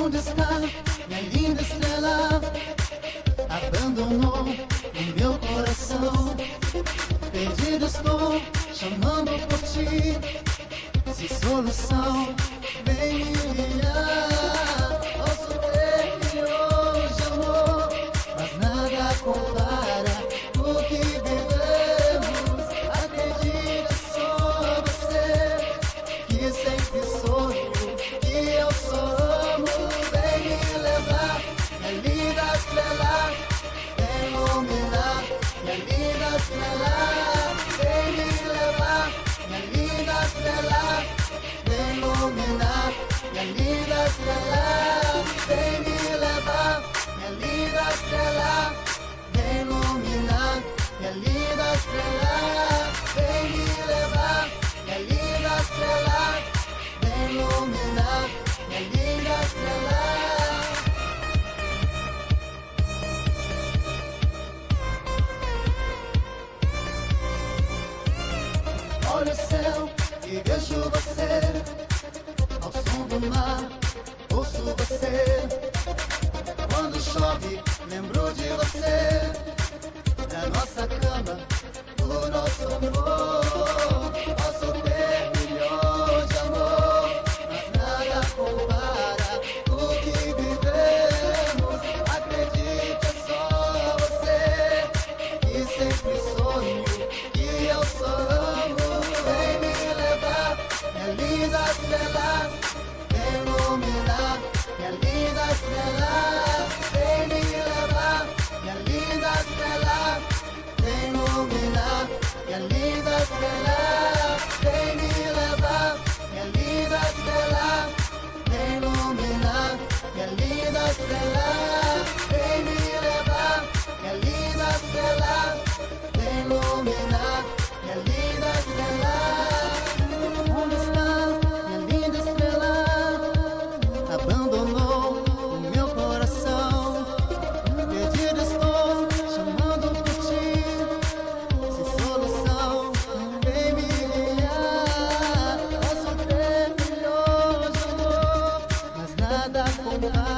Onde está minha linda estrela? Abandonou o meu coração. Perdido estou, chamando por ti. Sem solução, vem me guiar. Posso ter milhões de amor, mas nada compara o que vivemos. Acredite, só você, que sempre sonho, que eu só amo. Vem me levar, minha linda estrela, vem iluminar, minha linda estrela. Vem me levar, minha linda estrela, vem iluminar, minha linda estrela. Vem me levar, minha linda estrela, vem iluminar, minha linda estrela. Vem me levar, minha linda estrela, vem iluminar, minha linda estrela. Olho o céu e vejo você, ao som do mar, ouço você. Quando chove, lembro de você, da nossa cama, do nosso amor. Posso ter milhões de amor, mas nada compara o que vivemos. Acredite, é só você, que sempre sonho, que eu só amo. Vem me levar, minha linda estrela, vem iluminar, minha linda estrela. Vem me levar, minha linda estrela, vem iluminar, minha linda estrela. Vem me levar, minha linda estrela, vem iluminar, minha linda estrela. Vem me levar, minha linda estrela, vem iluminar, minha linda estrela. Onde está minha linda estrela? Abandonou o meu coração. Perdido estou, chamando por ti. Sem solução, vem me guiar. Posso ter milhões de amor, mas nada compara